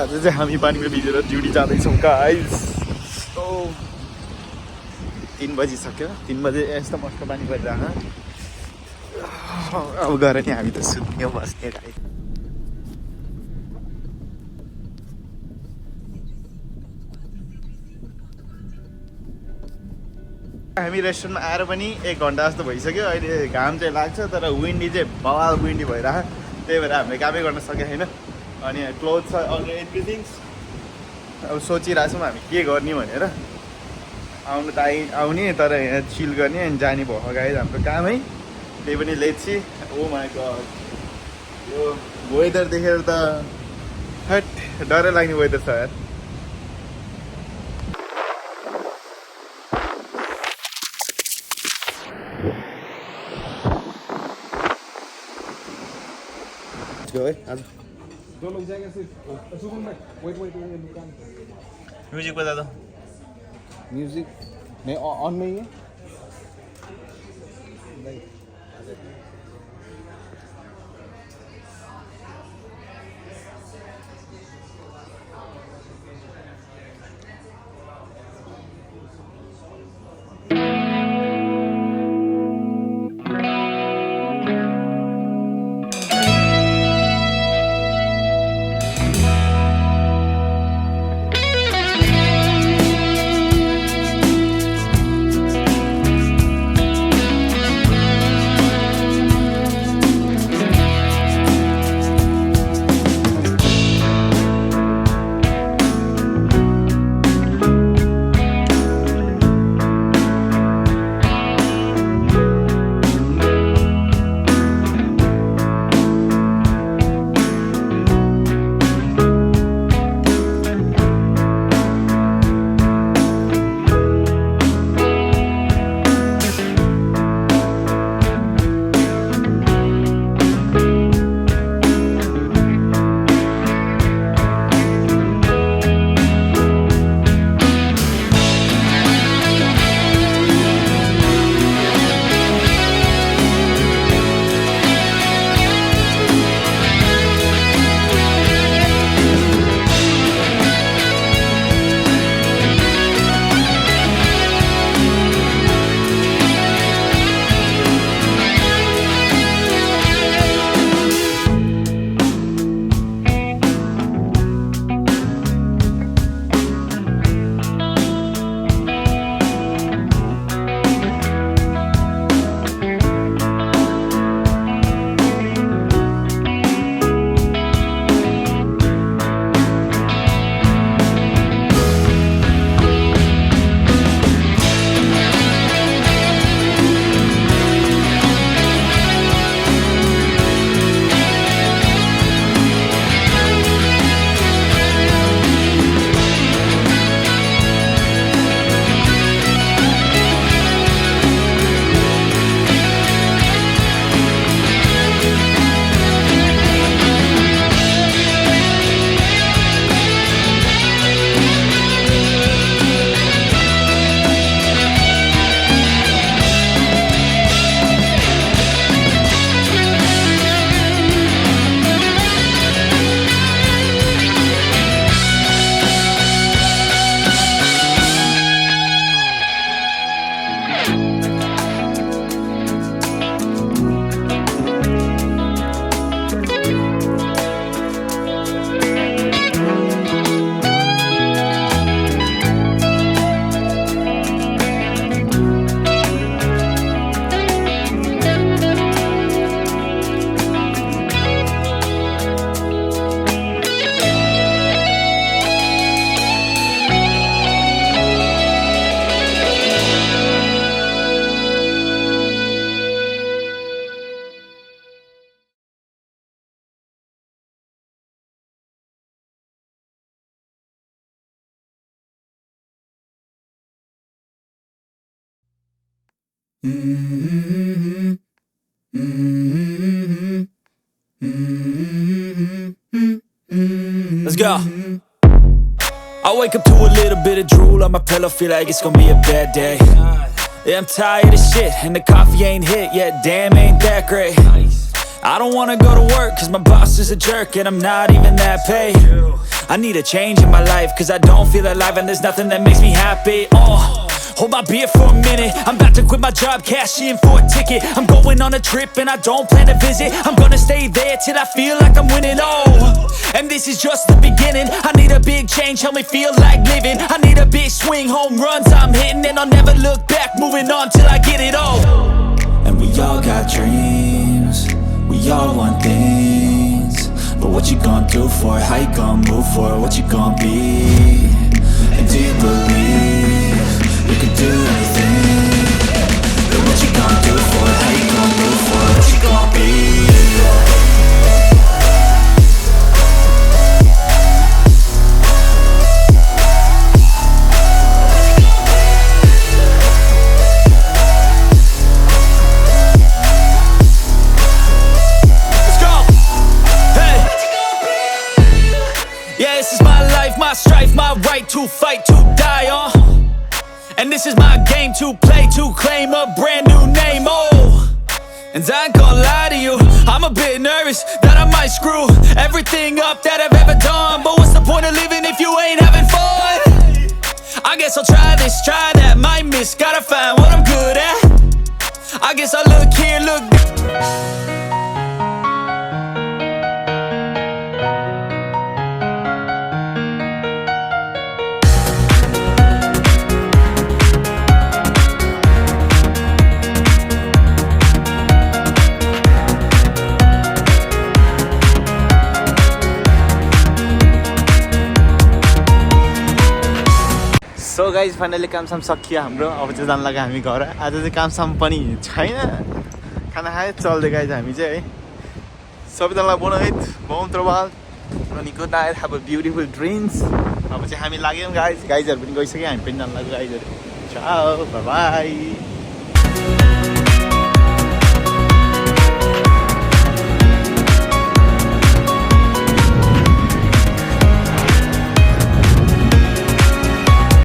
आज चाहिँ हामी पानीमा भिजेर ड्युटी जाँदैछौँ गाइस। 3 बजिसक्यो, 3 बजे यस्तो मस्त पानी परिरहेको। अब गएर नि हामी त सुत्ने बस्ने गाई। हामी रेस्टुरेन्टमा आएर पनि 1 घन्टा जस्तो भइसक्यो। अहिले घाम चाहिँ लाग्छ तर विन्डी चाहिँ बवाल विन्डी भइरहेको, त्यही भएर हामीले कामै गर्न सकेको छैन। अनि क्लोथ छ अलरेडी एभ्रिथिङ। अब सोचिरहेको छौँ हामी के गर्ने भनेर। आउनु त आउने तर यहाँ चिल गर्ने अनि जाने भयो गाइस हाम्रो कामै। त्यही पनि लेट्सी। ओ माई गड, यो वेदर देखेर त हट डरै लाग्ने वेदर छ यार। आज म्यूजिक बजा दो। म्यूजिक नहीं ऑन नहीं है। Let's go. I wake up to a little bit of drool on my pillow, feel like it's gonna be a bad day. Yeah, I'm tired of shit, and the coffee ain't hit yet, damn ain't that great. I don't wanna go to work cause my boss is a jerk and I'm not even that paid. I need a change in my life cause I don't feel alive and there's nothing that makes me happy. Hold my beer for a minute. I'm about to quit my job, cash in for a ticket. I'm going on a trip and I don't plan to visit. I'm gonna stay there till I feel like I'm winning. And this is just the beginning. I need a big change, help me feel like living. I need a big swing, home runs I'm hitting, and I'll never look back, moving on till I get it all. And we all got dreams, we all want things, but what you gonna do for it? How you gonna move for it? What you gonna be? And do you believe you can do anything? But what you gonna do for it? How you gonna move for it? What you gonna be? My strife, my right to fight, to die on. And this is my game to play, to claim a brand new name, And I ain't gonna lie to you, I'm a bit nervous that I might screw everything up that I've ever done. But what's the point of living if you ain't having fun? I guess I'll try this, try that, might miss, gotta find what I'm good at. I guess I'll look here, look there. So guys finally कामसाम सकियो हाम्रो. अब चाहिँ जान लाग्यो हामी घर. आज चाहिँ कामसाम पनि छैन, खाना खायो चल्दै गाइज हामी चाहिँ है. सबैजनालाई बोन प्रभाल अनि good night, have a beautiful dreams. अब चाहिँ हामी लाग्यौँ गाइजहरू पनि गइसक्यो, हामी पनि जान लाग्यो गाइजहरू. चाओ, बाई बाई.